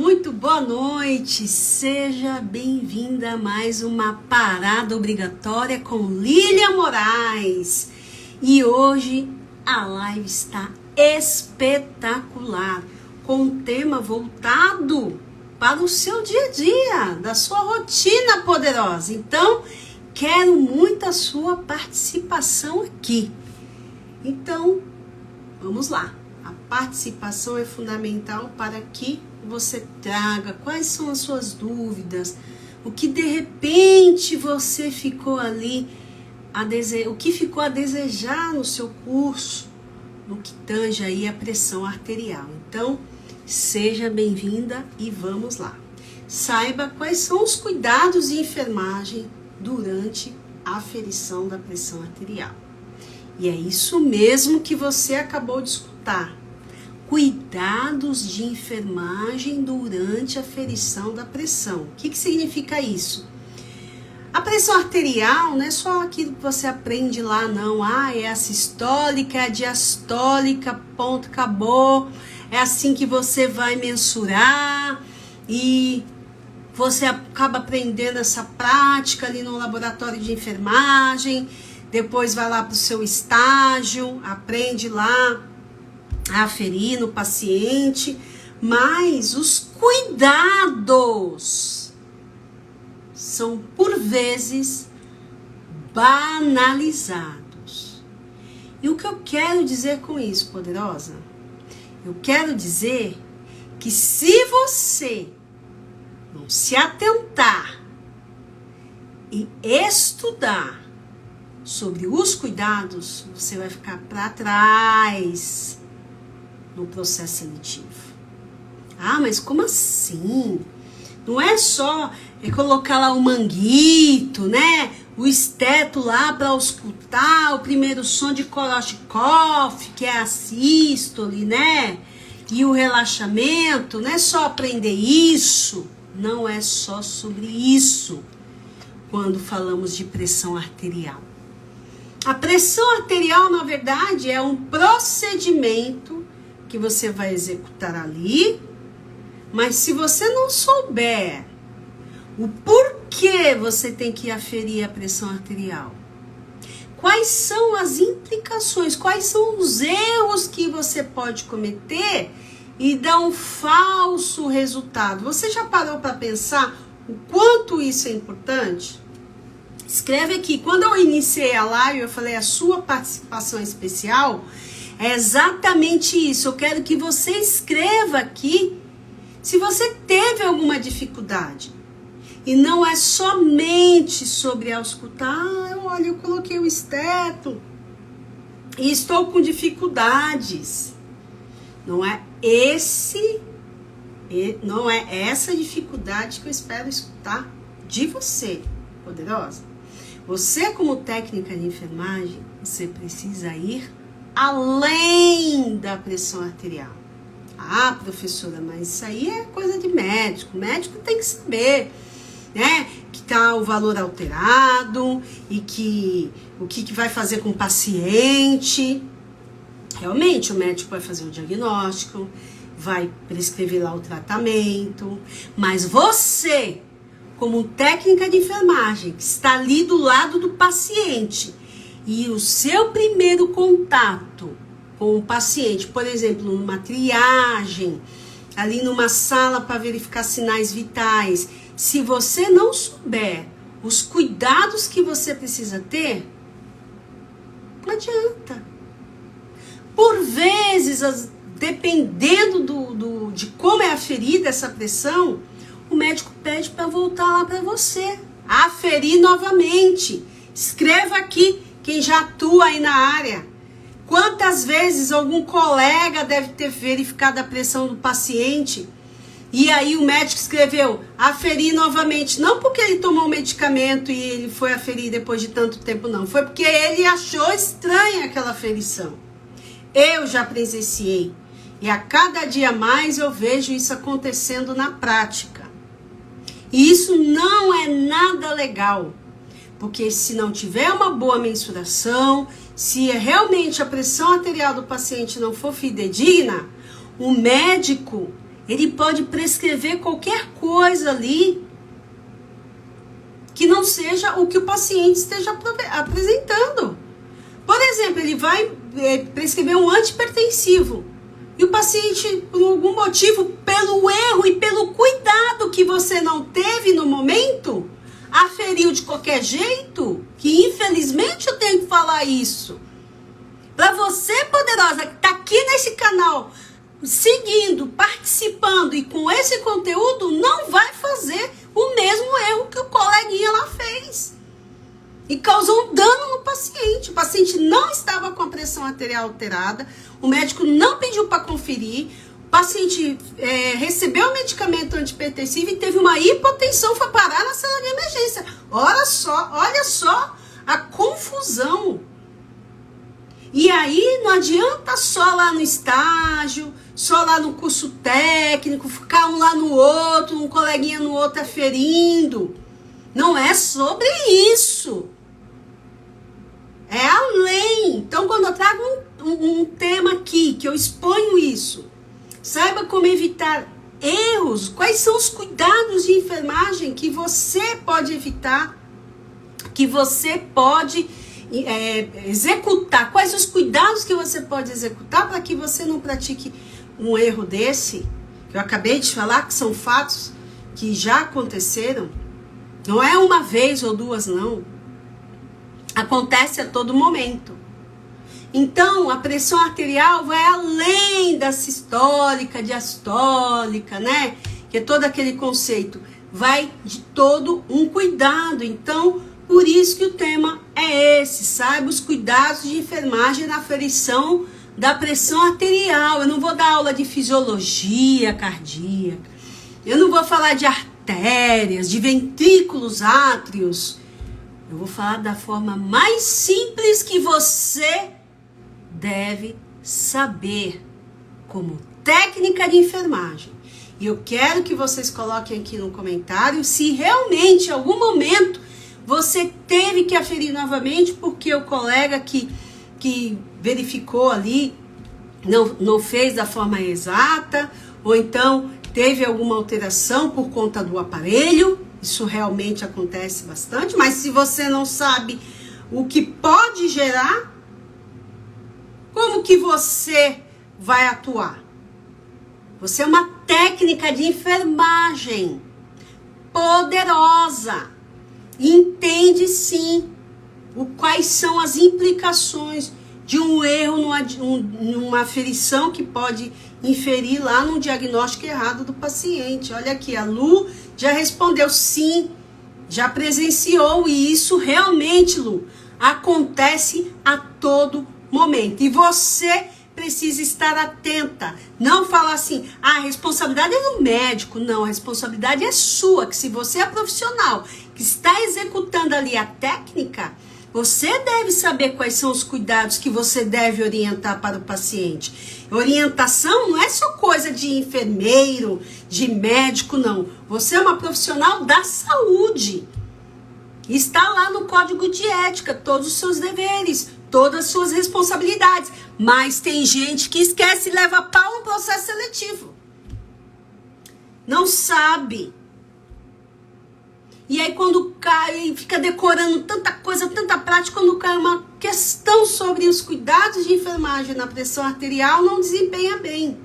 muito boa noite, seja bem-vinda a mais uma parada obrigatória com Lília Moraes. E hoje a live está espetacular, com um tema voltado para o seu dia a dia, da sua rotina poderosa. Então, quero muito a sua participação aqui. Então, vamos lá. A participação é fundamental para que você traga quais são as suas dúvidas, o que de repente você ficou ali, o que ficou a desejar no seu curso, no que tange aí a pressão arterial. Então, seja bem-vinda e vamos lá. Saiba quais são os cuidados de enfermagem durante a aferição da pressão arterial. E é isso mesmo que você acabou de escutar. Cuidados de enfermagem durante a aferição da pressão. O que significa isso? A pressão arterial não é só aquilo que você aprende lá, não. É a sistólica, é a diastólica, ponto, acabou. É assim que você vai mensurar e você acaba aprendendo essa prática ali no laboratório de enfermagem. Depois vai lá para o seu estágio, aprende lá a aferir no paciente, mas os cuidados são, por vezes, banalizados. E o que eu quero dizer com isso, poderosa? Eu quero dizer que se você não se atentar e estudar sobre os cuidados, você vai ficar para trás no processo seletivo. Mas como assim? Não é só colocar lá o manguito, né? O esteto lá para auscultar o primeiro som de Korotchkov, que é a sístole, né? E o relaxamento, não é só aprender isso. Não é só sobre isso quando falamos de pressão arterial. A pressão arterial, na verdade, é um procedimento que você vai executar ali, mas se você não souber o porquê você tem que aferir a pressão arterial, quais são as implicações, quais são os erros que você pode cometer e dar um falso resultado. Você já parou para pensar o quanto isso é importante? Escreve aqui. Quando eu iniciei a live, eu falei, a sua participação especial é exatamente isso. Eu quero que você escreva aqui se você teve alguma dificuldade. E não é somente sobre auscultar. Olha, eu coloquei o esteto e estou com dificuldades. Não é essa dificuldade que eu espero escutar de você, poderosa. Você, como técnica de enfermagem, você precisa ir além da pressão arterial. Professora, mas isso aí é coisa de médico. O médico tem que saber, né? Que tá o valor alterado e que o que vai fazer com o paciente. Realmente, o médico vai fazer o diagnóstico, vai prescrever lá o tratamento, mas você, como técnica de enfermagem, que está ali do lado do paciente, e o seu primeiro contato com o paciente, por exemplo, numa triagem, ali numa sala para verificar sinais vitais, se você não souber os cuidados que você precisa ter, não adianta. Por vezes, dependendo de como é aferida essa pressão, o médico pede para voltar lá para você, aferir novamente. Escreva aqui, quem já atua aí na área. Quantas vezes algum colega deve ter verificado a pressão do paciente e aí o médico escreveu aferir novamente. Não porque ele tomou um medicamento e ele foi aferir depois de tanto tempo, não. Foi porque ele achou estranha aquela aferição. Eu já presenciei. E a cada dia mais eu vejo isso acontecendo na prática. E isso não é nada legal. Porque se não tiver uma boa mensuração, se realmente a pressão arterial do paciente não for fidedigna, o médico, Ele pode prescrever qualquer coisa ali que não seja o que o paciente esteja apresentando. Por exemplo, ele vai prescrever um antihipertensivo e o paciente, por algum motivo, pelo erro e pelo cuidado que você não teve no momento, aferiu de qualquer jeito, que infelizmente eu tenho que falar isso. Para você, poderosa, que está aqui nesse canal, seguindo, participando e com esse conteúdo, não vai fazer o mesmo erro que o coleguinha lá fez. E causou um dano no paciente. O paciente não estava com a pressão arterial alterada, o médico não pediu para conferir, o paciente recebeu o medicamento antihipertensivo e teve uma hipotensão, foi parar na sala de emergência. Olha só a confusão. E aí não adianta só lá no estágio, só lá no curso técnico, ficar um lá no outro, um coleguinha no outro aferindo. Não é sobre isso. É além. Então, quando eu trago um tema aqui, que eu exponho isso, saiba como evitar erros, quais são os cuidados de enfermagem que você pode evitar, que você pode executar, quais os cuidados que você pode executar para que você não pratique um erro desse, que eu acabei de falar, que são fatos que já aconteceram, não é uma vez ou duas, não. Acontece a todo momento. Então, a pressão arterial vai além da sistólica, diastólica, né? Que é todo aquele conceito. Vai de todo um cuidado. Então, por isso que o tema é esse. Saiba os cuidados de enfermagem na aferição da pressão arterial. Eu não vou dar aula de fisiologia cardíaca. Eu não vou falar de artérias, de ventrículos átrios. Eu vou falar da forma mais simples que você deve saber como técnica de enfermagem. E eu quero que vocês coloquem aqui no comentário se realmente em algum momento você teve que aferir novamente porque o colega que verificou ali não fez da forma exata, ou então teve alguma alteração por conta do aparelho. Isso realmente acontece bastante, mas se você não sabe o que pode gerar, como que você vai atuar? Você é uma técnica de enfermagem poderosa. Entende sim quais são as implicações de um erro numa aferição que pode inferir lá no diagnóstico errado do paciente. Olha aqui, a Lu já respondeu sim, já presenciou, e isso realmente, Lu, acontece a todo momento. E você precisa estar atenta, não falar assim, a responsabilidade é do médico. Não, a responsabilidade é sua, que se você é profissional, que está executando ali a técnica, você deve saber quais são os cuidados que você deve orientar para o paciente. Orientação não é só coisa de enfermeiro, de médico, não. Você é uma profissional da saúde. Está lá no código de ética, todos os seus deveres, todas as suas responsabilidades. Mas tem gente que esquece e leva pau no processo seletivo. Não sabe. E aí quando cai, fica decorando tanta coisa, tanta prática, quando cai uma questão sobre os cuidados de enfermagem na pressão arterial, não desempenha bem.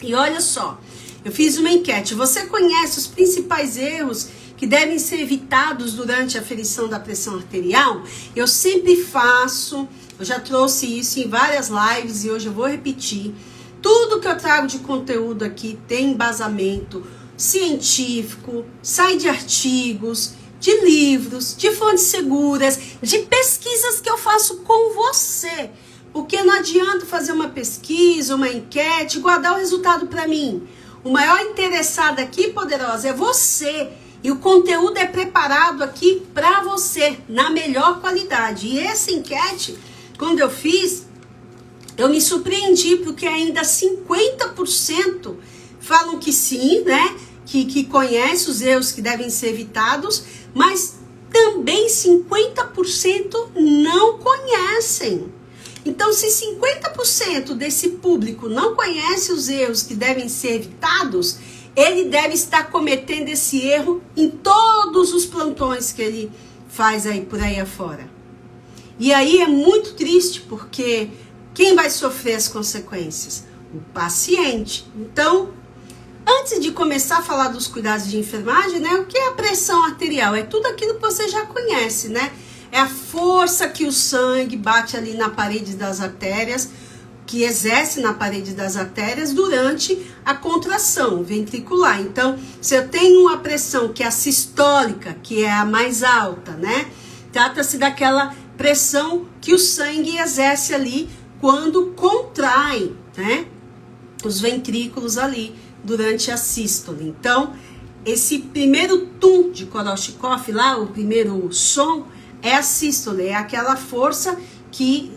E olha só, eu fiz uma enquete. Você conhece os principais erros que devem ser evitados durante a aferição da pressão arterial? Eu sempre faço, eu já trouxe isso em várias lives e hoje eu vou repetir. Tudo que eu trago de conteúdo aqui tem embasamento científico, sai de artigos, de livros, de fontes seguras, de pesquisas que eu faço com você. Porque não adianta fazer uma pesquisa, uma enquete e guardar o resultado para mim. O maior interessado aqui, poderosa, é você. E o conteúdo é preparado aqui para você, na melhor qualidade. E essa enquete, quando eu fiz, eu me surpreendi, porque ainda 50% falam que sim, né? Que conhece os erros que devem ser evitados, mas também 50% não conhecem. Então, se 50% desse público não conhece os erros que devem ser evitados, ele deve estar cometendo esse erro em todos os plantões que ele faz aí por aí afora. E aí é muito triste, porque quem vai sofrer as consequências? O paciente. Então, antes de começar a falar dos cuidados de enfermagem, né, o que é a pressão arterial? É tudo aquilo que você já conhece, né? É a força que o sangue bate ali na parede das artérias, que exerce na parede das artérias durante a contração ventricular. Então, se eu tenho uma pressão que é a sistólica, que é a mais alta, né? Trata-se daquela pressão que o sangue exerce ali quando contrai, né? Os ventrículos ali durante a sístole. Então, esse primeiro tum de Korotchikov lá, o primeiro som, é a sístole, é aquela força que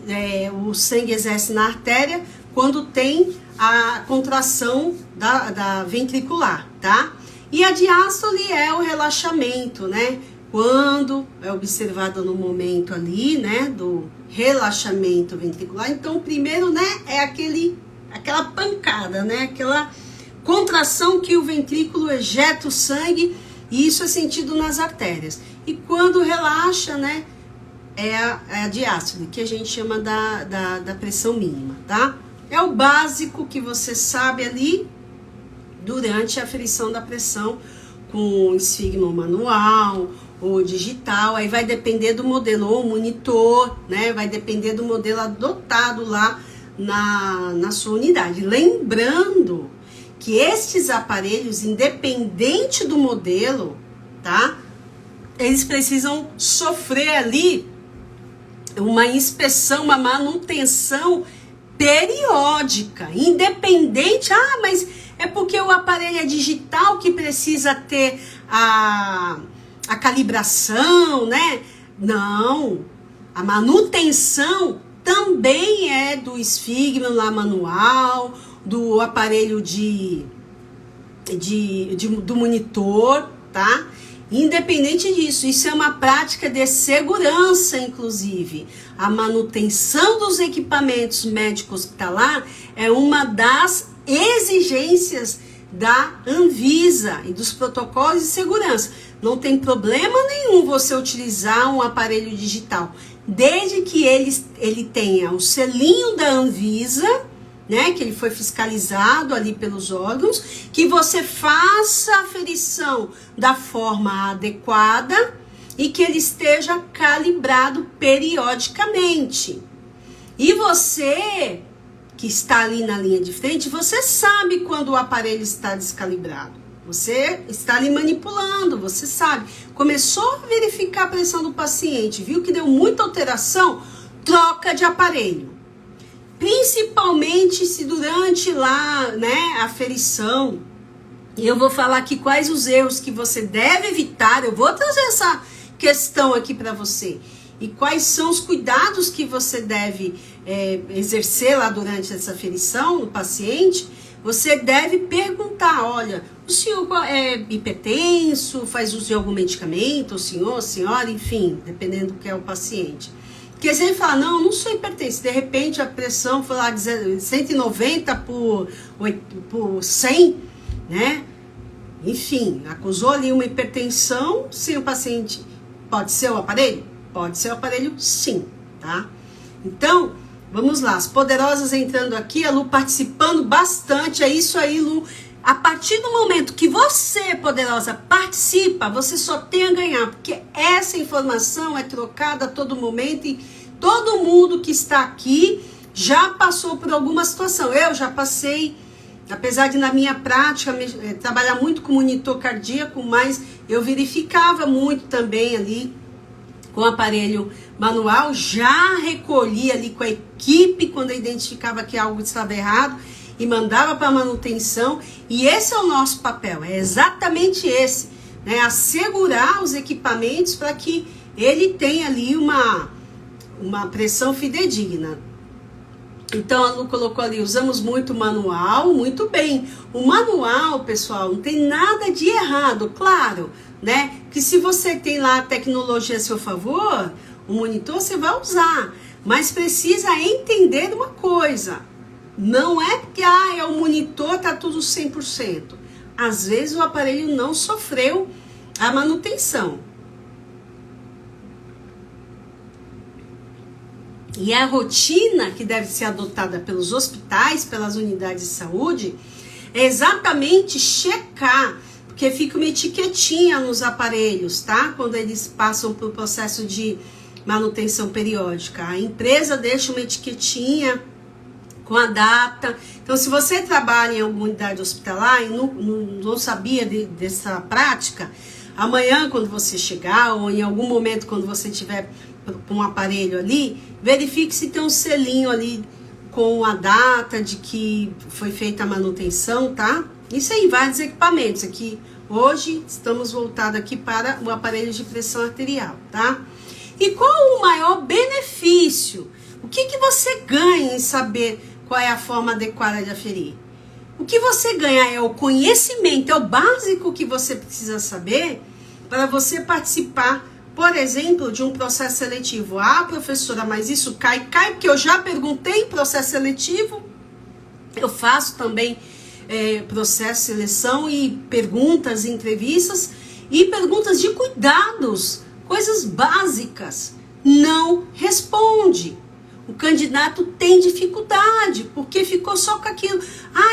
o sangue exerce na artéria quando tem a contração da ventricular, tá? E a diástole é o relaxamento, né? Quando é observado no momento ali, né, do relaxamento ventricular. Então, o primeiro, né, é aquela pancada, né? Aquela contração que o ventrículo ejeta o sangue, e isso é sentido nas artérias. E quando relaxa, né, é a diástole, que a gente chama da pressão mínima, tá? É o básico que você sabe ali durante a aferição da pressão com esfigmo manual ou digital. Aí vai depender do modelo, ou monitor, né? Vai depender do modelo adotado lá na sua unidade. Lembrando que estes aparelhos, independente do modelo, tá? Eles precisam sofrer ali uma inspeção, uma manutenção periódica, independente. Ah, mas é porque o aparelho é digital que precisa ter a calibração, né? Não, a manutenção também é do esfigmo lá manual, do aparelho do monitor, tá? Independente disso, isso é uma prática de segurança, inclusive. A manutenção dos equipamentos médico-hospitalar é uma das exigências da Anvisa e dos protocolos de segurança. Não tem problema nenhum você utilizar um aparelho digital, desde que ele tenha o selinho da Anvisa, né, que ele foi fiscalizado ali pelos órgãos, que você faça a aferição da forma adequada e que ele esteja calibrado periodicamente. E você, que está ali na linha de frente, você sabe quando o aparelho está descalibrado. Você está ali manipulando, você sabe. Começou a verificar a pressão do paciente, viu que deu muita alteração, troca de aparelho. Principalmente se durante lá, né, a aferição, e eu vou falar aqui quais os erros que você deve evitar, eu vou trazer essa questão aqui para você, e quais são os cuidados que você deve exercer lá durante essa aferição no paciente. Você deve perguntar, olha, o senhor é hipertenso, faz uso de algum medicamento, o senhor, a senhora, enfim, dependendo do que é o paciente. Porque se ele fala, não sou hipertenso, de repente a pressão foi lá 190 por 100, né? Enfim, acusou ali uma hipertensão. Se o paciente pode ser o aparelho? Pode ser o aparelho, sim, tá? Então, vamos lá, as poderosas entrando aqui, a Lu participando bastante, é isso aí, Lu. A partir do momento que você, poderosa, participa, você só tem a ganhar, porque essa informação é trocada a todo momento e todo mundo que está aqui já passou por alguma situação. Eu já passei, apesar de na minha prática trabalhar muito com monitor cardíaco, mas eu verificava muito também ali com o aparelho manual, já recolhia ali com a equipe quando eu identificava que algo estava errado e mandava para manutenção, e esse é o nosso papel, é exatamente esse, né? Assegurar os equipamentos para que ele tenha ali uma pressão fidedigna. Então a Lu colocou ali, usamos muito manual, muito bem. O manual, pessoal, não tem nada de errado, claro, né? Que se você tem lá a tecnologia a seu favor, o monitor você vai usar. mas precisa entender uma coisa. Não é porque é o monitor, tá tudo 100%. Às vezes o aparelho não sofreu a manutenção. E a rotina que deve ser adotada pelos hospitais, pelas unidades de saúde, é exatamente checar, porque fica uma etiquetinha nos aparelhos, tá? Quando eles passam por processo de manutenção periódica. A empresa deixa uma etiquetinha com a data. Então, se você trabalha em alguma unidade hospitalar e não sabia dessa prática, amanhã, quando você chegar, ou em algum momento, quando você tiver um aparelho ali, verifique se tem um selinho ali com a data de que foi feita a manutenção, tá? Isso aí, vários equipamentos. Aqui, hoje, estamos voltados aqui para o aparelho de pressão arterial, tá? E qual o maior benefício? O que você ganha em saber qual é a forma adequada de aferir? O que você ganha é o conhecimento, é o básico que você precisa saber para você participar, por exemplo, de um processo seletivo. Ah, professora, mas isso cai, porque eu já perguntei em processo seletivo. Eu faço também processo de seleção e perguntas, entrevistas e perguntas de cuidados, coisas básicas. Não responde. O candidato tem dificuldade, porque ficou só com aquilo.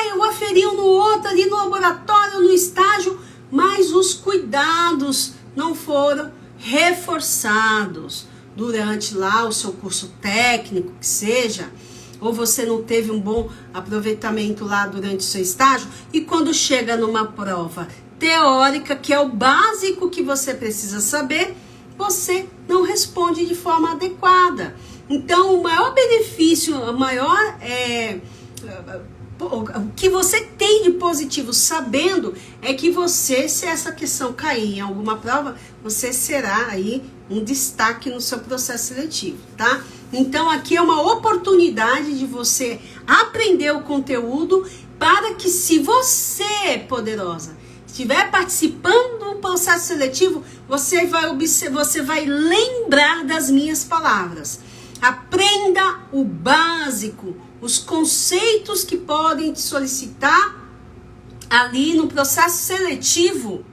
Eu aferi um no outro, ali no laboratório, no estágio, mas os cuidados não foram reforçados durante lá o seu curso técnico, que seja, ou você não teve um bom aproveitamento lá durante o seu estágio, e quando chega numa prova teórica, que é o básico que você precisa saber, você não responde de forma adequada. Então, o maior benefício, o que você tem de positivo sabendo é que você, se essa questão cair em alguma prova, você será aí um destaque no seu processo seletivo, tá? Então, aqui é uma oportunidade de você aprender o conteúdo para que, se você, poderosa, estiver participando do processo seletivo, você vai lembrar das minhas palavras. Aprenda o básico, os conceitos que podem te solicitar ali no processo seletivo,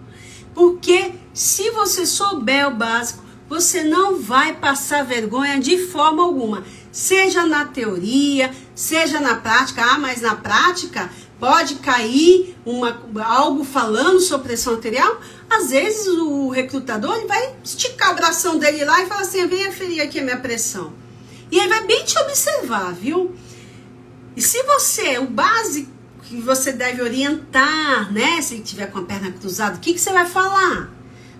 porque se você souber o básico, você não vai passar vergonha de forma alguma, seja na teoria, seja na prática. Mas na prática pode cair algo falando sobre pressão arterial. Às vezes o recrutador ele vai esticar o bração dele lá e falar assim: vem aferir aqui a minha pressão. E ele vai bem te observar, viu? E se você, o básico que você deve orientar, né? Se ele tiver com a perna cruzada, o que você vai falar?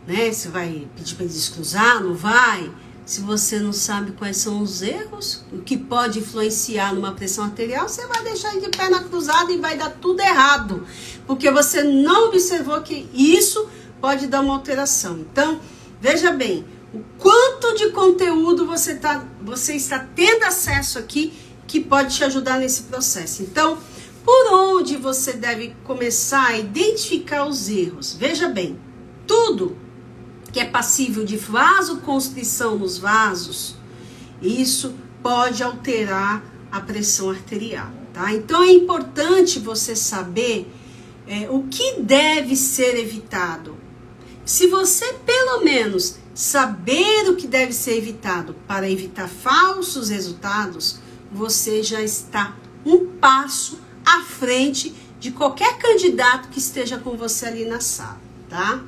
Né? Você vai pedir para ele descruzar? Não vai? Se você não sabe quais são os erros, o que pode influenciar numa pressão arterial, você vai deixar ele de perna cruzada e vai dar tudo errado. Porque você não observou que isso pode dar uma alteração. Então, veja bem, o quanto de conteúdo você está tendo acesso aqui que pode te ajudar nesse processo. Então, por onde você deve começar a identificar os erros? Veja bem, tudo que é passível de vasoconstrição nos vasos, isso pode alterar a pressão arterial, tá? Então, é importante você saber o que deve ser evitado. Se você, pelo menos, saber o que deve ser evitado para evitar falsos resultados, você já está um passo à frente de qualquer candidato que esteja com você ali na sala, tá?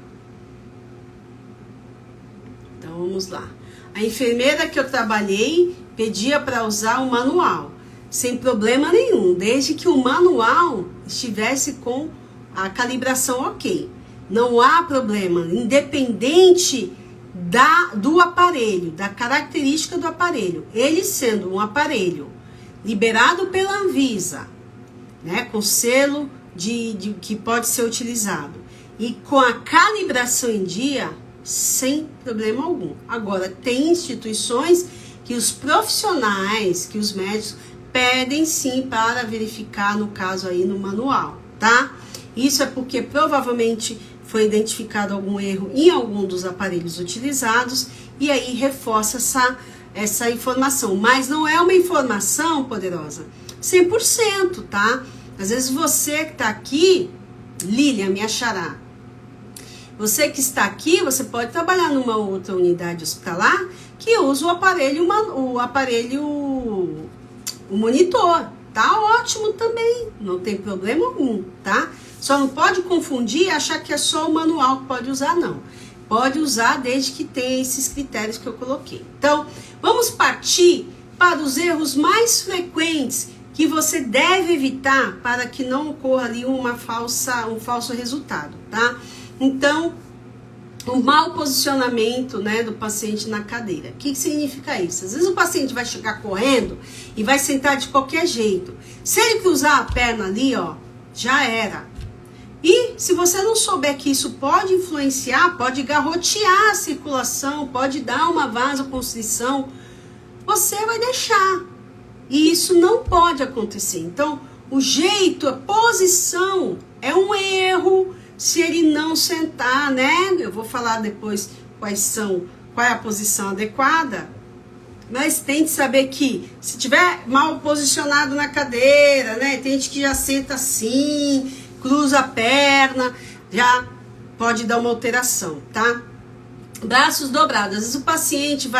Então, vamos lá. A enfermeira que eu trabalhei pedia para usar o manual, sem problema nenhum, desde que o manual estivesse com a calibração ok. Não há problema, independente do aparelho, da característica do aparelho. Ele sendo um aparelho liberado pela Anvisa, né, com selo que pode ser utilizado, e com a calibração em dia, sem problema algum. Agora, tem instituições que os profissionais, que os médicos pedem sim para verificar, no caso aí no manual, tá? Isso é porque provavelmente foi identificado algum erro em algum dos aparelhos utilizados, e aí reforça essa informação, mas não é uma informação poderosa 100%, tá? Às vezes você que tá aqui, Lilian, minha xará, você que está aqui, você pode trabalhar numa outra unidade hospitalar que usa o monitor, tá ótimo também, não tem problema algum, tá? Só não pode confundir e achar que é só o manual que pode usar, não. Pode usar desde que tenha esses critérios que eu coloquei. Então, vamos partir para os erros mais frequentes que você deve evitar para que não ocorra ali um falso resultado, tá? Então, o mau posicionamento, né, do paciente na cadeira. O que significa isso? Às vezes o paciente vai chegar correndo e vai sentar de qualquer jeito. Se ele cruzar a perna ali, ó, já era. E se você não souber que isso pode influenciar, pode garrotear a circulação, pode dar uma vasoconstrição, você vai deixar. E isso não pode acontecer. Então, o jeito, a posição é um erro se ele não sentar, né? Eu vou falar depois qual é a posição adequada. Mas tem que saber que se tiver mal posicionado na cadeira, né? Tem gente que já senta assim, cruza a perna, já pode dar uma alteração, tá? Braços dobrados. Às vezes o paciente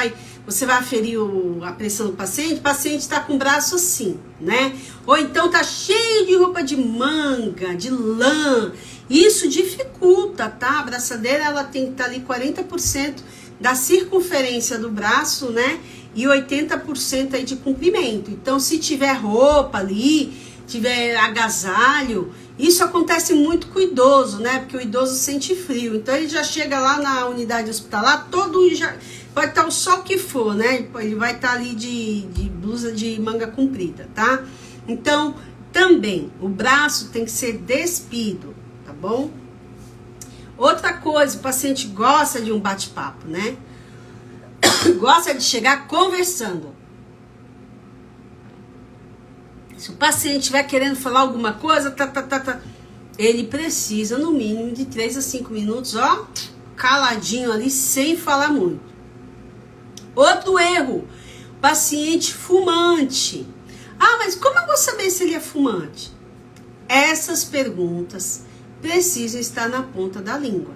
você vai aferir a pressão do paciente, o paciente está com o braço assim, né? Ou então tá cheio de roupa de manga, de lã. Isso dificulta, tá? A braçadeira, ela tem que estar ali 40% da circunferência do braço, né? E 80% aí de comprimento. Então, se tiver roupa ali, tiver agasalho, isso acontece muito com o idoso, né? Porque o idoso sente frio. Então, ele já chega lá na unidade hospitalar, pode estar o sol que for, né? Ele vai estar ali de blusa de manga comprida, tá? Então, também, o braço tem que ser despido, tá bom? Outra coisa, o paciente gosta de um bate-papo, né? Gosta de chegar conversando. Se o paciente estiver querendo falar alguma coisa, ele precisa, no mínimo, de 3 a 5 minutos, ó, caladinho ali, sem falar muito. Outro erro, paciente fumante. Ah, mas como eu vou saber se ele é fumante? Essas perguntas precisam estar na ponta da língua.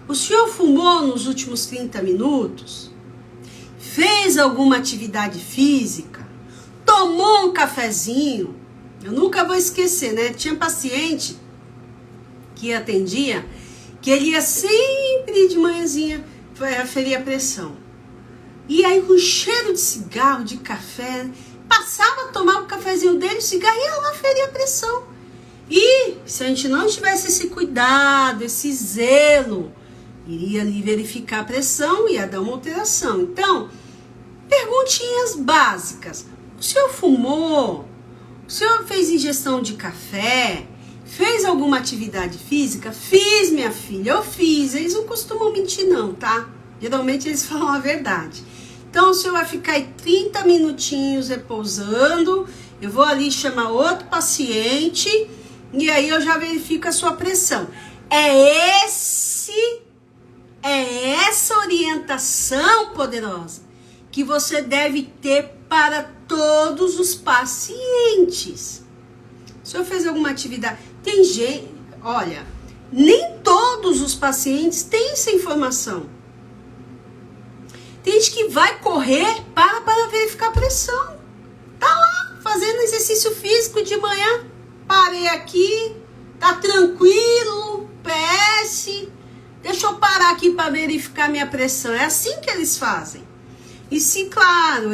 O senhor fumou nos últimos 30 minutos? Fez alguma atividade física? Tomou um cafezinho? Eu nunca vou esquecer, né? Tinha paciente que atendia, que ele ia sempre de manhãzinha aferir a pressão. E aí com cheiro de cigarro, de café, passava a tomar o cafezinho dele, o cigarro, e ia lá aferir a pressão. E se a gente não tivesse esse cuidado, esse zelo, iria ali verificar a pressão e ia dar uma alteração. Então, perguntinhas básicas. O senhor fumou? O senhor fez ingestão de café? Fez alguma atividade física? Fiz, minha filha, eu fiz. Eles não costumam mentir não, tá? Geralmente eles falam a verdade. Então, o senhor vai ficar aí 30 minutinhos repousando. Eu vou ali chamar outro paciente e aí eu já verifico a sua pressão. É essa orientação poderosa que você deve ter para todos os pacientes. O senhor fez alguma atividade? Tem gente, olha, nem todos os pacientes têm essa informação. Tem gente que vai correr para verificar a pressão. Tá lá, fazendo exercício físico de manhã. Parei aqui, tá tranquilo, PS. Deixa eu parar aqui para verificar minha pressão. É assim que eles fazem. E se, claro,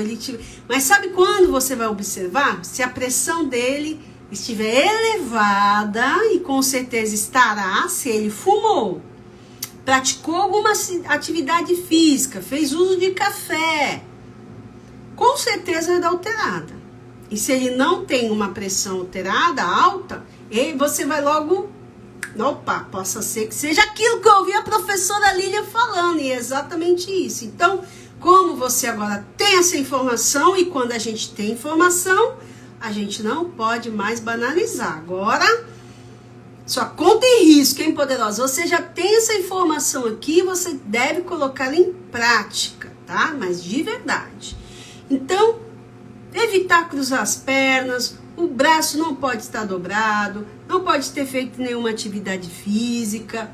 mas sabe quando você vai observar? Se a pressão dele estiver elevada, e com certeza estará, se ele fumou, praticou alguma atividade física, fez uso de café, com certeza vai dar alterada. E se ele não tem uma pressão alterada, alta, você vai logo, opa, possa ser que seja aquilo que eu ouvi a professora Lilian falando, e é exatamente isso. Então, como você agora tem essa informação, e quando a gente tem informação, a gente não pode mais banalizar. Agora, sua conta em risco, hein, poderosa? Você já tem essa informação aqui, você deve colocá-la em prática, tá? Mas de verdade. Então, evitar cruzar as pernas, o braço não pode estar dobrado, não pode ter feito nenhuma atividade física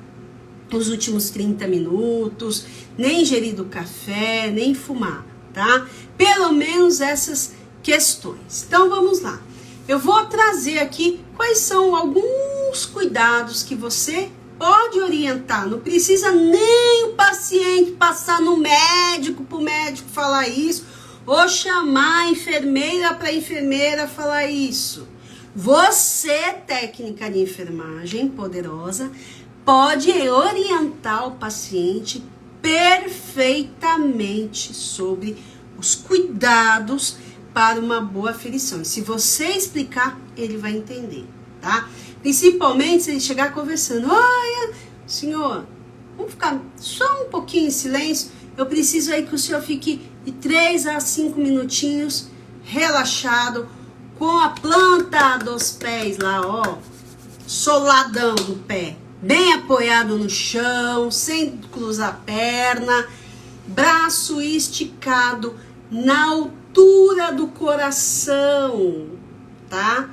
nos últimos 30 minutos, nem ingerido café, nem fumar, tá? Pelo menos essas questões. Então, vamos lá. Eu vou trazer aqui quais são alguns cuidados que você pode orientar. Não precisa nem o paciente passar no médico, para o médico falar isso, ou chamar a enfermeira para a enfermeira falar isso. Você, técnica de enfermagem poderosa, pode orientar o paciente perfeitamente sobre os cuidados para uma boa aferição. E se você explicar, ele vai entender, tá? Principalmente se ele chegar conversando. Olha, senhor, vamos ficar só um pouquinho em silêncio. Eu preciso aí que o senhor fique de 3 a 5 minutinhos relaxado, com a planta dos pés lá, ó, soladão do pé, bem apoiado no chão, sem cruzar a perna, braço esticado na altura do coração, tá?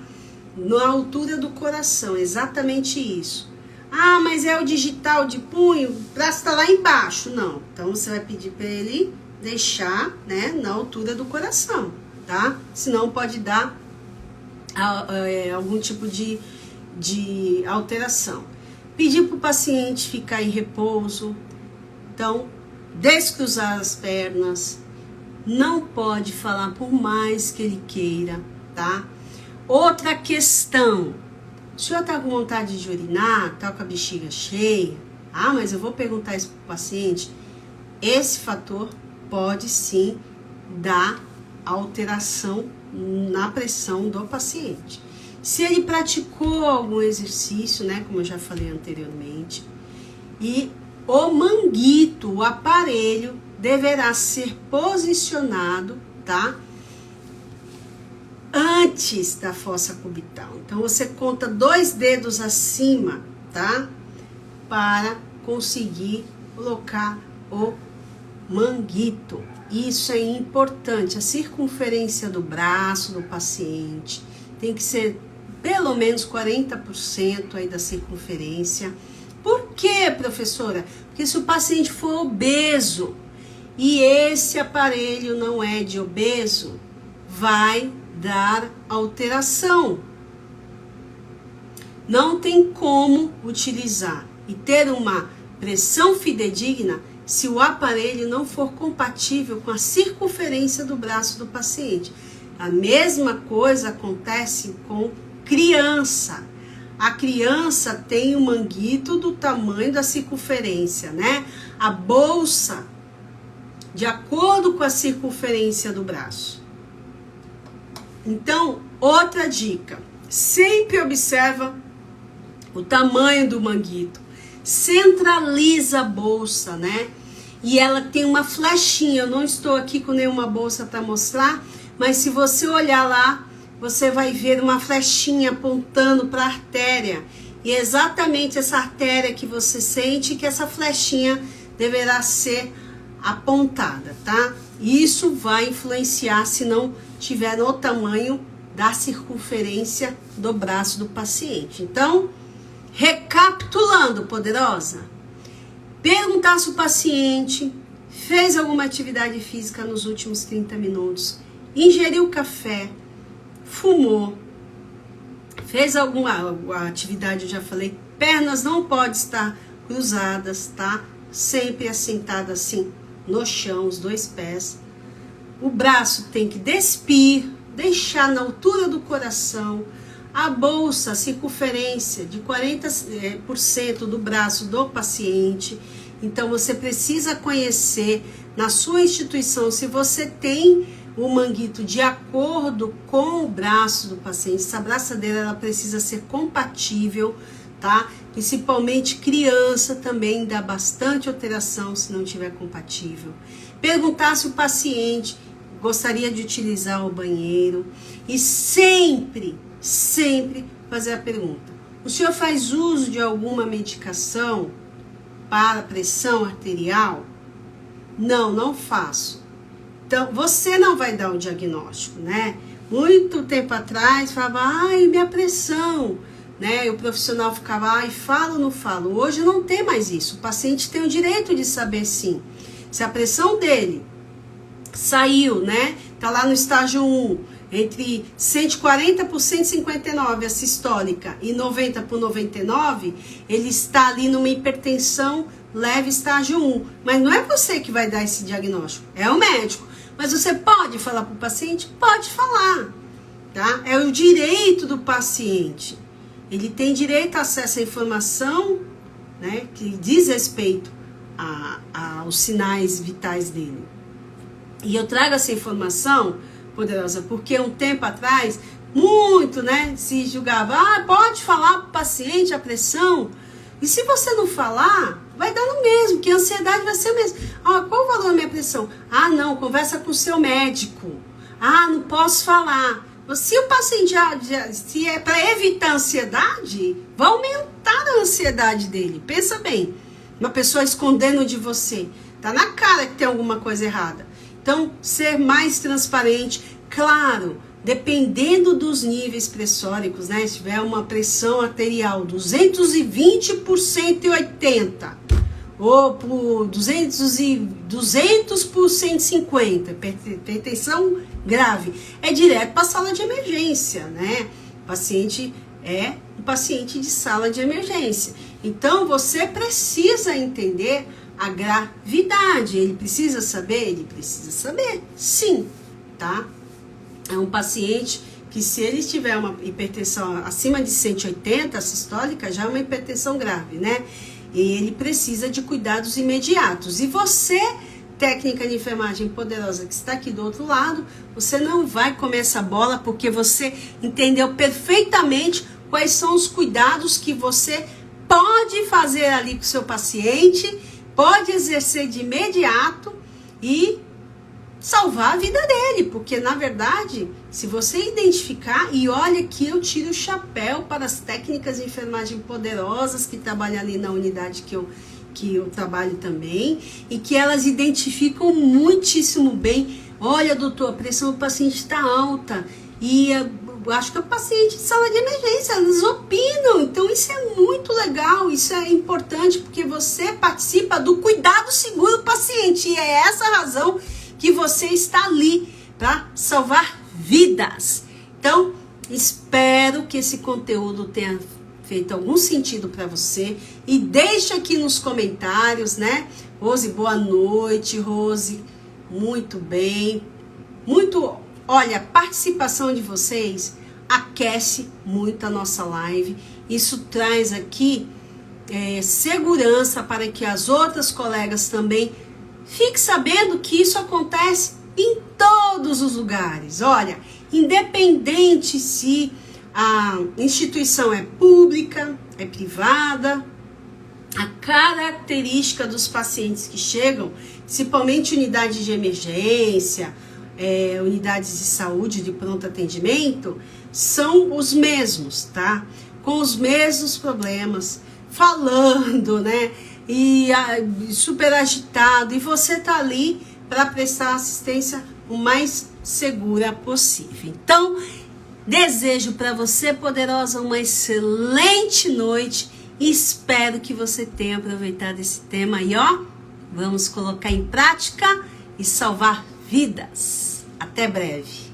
Na altura do coração, exatamente isso. Ah, mas é o digital de punho, o braço tá lá embaixo. Não, então você vai pedir para ele deixar, né, na altura do coração, tá? Senão pode dar algum tipo de alteração. Pedir para o paciente ficar em repouso. Então, descruzar as pernas. Não pode falar por mais que ele queira, tá? Outra questão. O senhor tá com vontade de urinar, tá com a bexiga cheia? Ah, mas eu vou perguntar isso pro paciente. Esse fator pode sim dar alteração na pressão do paciente. Se ele praticou algum exercício, né, como eu já falei anteriormente, e o manguito, o aparelho, deverá ser posicionado, tá? Antes da fossa cubital. Então, você conta 2 dedos acima, tá? Para conseguir colocar o manguito. Isso é importante. A circunferência do braço do paciente tem que ser pelo menos 40% aí da circunferência. Por quê, professora? Porque se o paciente for obeso e esse aparelho não é de obeso, vai dar alteração. Não tem como utilizar e ter uma pressão fidedigna se o aparelho não for compatível com a circunferência do braço do paciente. A mesma coisa acontece com criança. A criança tem o manguito do tamanho da circunferência, né? A bolsa, de acordo com a circunferência do braço. Então, outra dica. Sempre observa o tamanho do manguito. Centraliza a bolsa, né? E ela tem uma flechinha. Eu não estou aqui com nenhuma bolsa para mostrar, mas se você olhar lá, você vai ver uma flechinha apontando para a artéria. E é exatamente essa artéria que você sente que essa flechinha deverá ser apontada, tá? Isso vai influenciar se não tiver no tamanho da circunferência do braço do paciente. Então, recapitulando, poderosa, perguntar se o paciente fez alguma atividade física nos últimos 30 minutos, ingeriu café, fumou, fez alguma atividade, eu já falei, pernas não podem estar cruzadas, tá? Sempre assentado assim no chão, os 2 pés. O braço tem que despir, deixar na altura do coração. A bolsa, a circunferência de 40% do braço do paciente. Então, você precisa conhecer na sua instituição se você tem o manguito de acordo com o braço do paciente. Essa braçadeira ela precisa ser compatível, tá? Principalmente criança também dá bastante alteração se não tiver compatível. Perguntar se o paciente gostaria de utilizar o banheiro e sempre fazer a pergunta: o senhor faz uso de alguma medicação para pressão arterial? Não, não faço. Então, você não vai dar o diagnóstico, né? Muito tempo atrás, falava, ai, minha pressão, né? E o profissional ficava, ai, falo ou não falo? Hoje não tem mais isso. O paciente tem o direito de saber, sim. Se a pressão dele saiu, né? Tá lá no estágio 1, entre 140 por 159 a sistólica e 90 por 99, ele está ali numa hipertensão leve estágio 1. Mas não é você que vai dar esse diagnóstico, é o médico. Mas você pode falar para o paciente? Pode falar, tá? É o direito do paciente. Ele tem direito a acesso à informação, né, que diz respeito aos sinais vitais dele. E eu trago essa informação, Poderosa, porque um tempo atrás, muito, né, se julgava, pode falar para o paciente a pressão. E se você não falar, vai dar no mesmo, que a ansiedade vai ser o mesmo. Qual o valor da minha pressão? Não, conversa com o seu médico. Não posso falar. Se o paciente se é para evitar a ansiedade, vai aumentar a ansiedade dele. Pensa bem, uma pessoa escondendo de você. Tá na cara que tem alguma coisa errada. Então, ser mais transparente, claro, dependendo dos níveis pressóricos, né? Se tiver uma pressão arterial 220 por 180, ou por 200 por 150, hipertensão grave, é direto para a sala de emergência, né? O paciente é um paciente de sala de emergência. Então, você precisa entender a gravidade. Ele precisa saber? Ele precisa saber, sim, tá? É um paciente que, se ele tiver uma hipertensão acima de 180, sistólica, já é uma hipertensão grave, né? E ele precisa de cuidados imediatos. E você, técnica de enfermagem poderosa que está aqui do outro lado, você não vai comer essa bola porque você entendeu perfeitamente quais são os cuidados que você pode fazer ali com o seu paciente, pode exercer de imediato e salvar a vida dele, porque na verdade, se você identificar, e olha que eu tiro o chapéu para as técnicas de enfermagem poderosas que trabalham ali na unidade que eu trabalho também, e que elas identificam muitíssimo bem. Olha, doutor, a pressão do paciente está alta, e eu acho que é o paciente de sala de emergência, eles opinam. Então isso é muito legal, isso é importante, porque você participa do cuidado seguro do paciente, e é essa a razão que você está ali para salvar vidas. Então, espero que esse conteúdo tenha feito algum sentido para você, e deixa aqui nos comentários, né? Rose, boa noite, Rose, muito bem, olha, a participação de vocês aquece muito a nossa live, isso traz aqui segurança para que as outras colegas também fiquem sabendo que isso acontece em todos os lugares. Olha, independente se a instituição é pública, é privada, a característica dos pacientes que chegam, principalmente unidades de emergência, unidades de saúde de pronto atendimento, são os mesmos, tá? Com os mesmos problemas, falando, né? E super agitado, e você tá ali para prestar assistência o mais segura possível. Então, desejo para você, poderosa, uma excelente noite, e espero que você tenha aproveitado esse tema aí, ó. Vamos colocar em prática e salvar vidas. Até breve.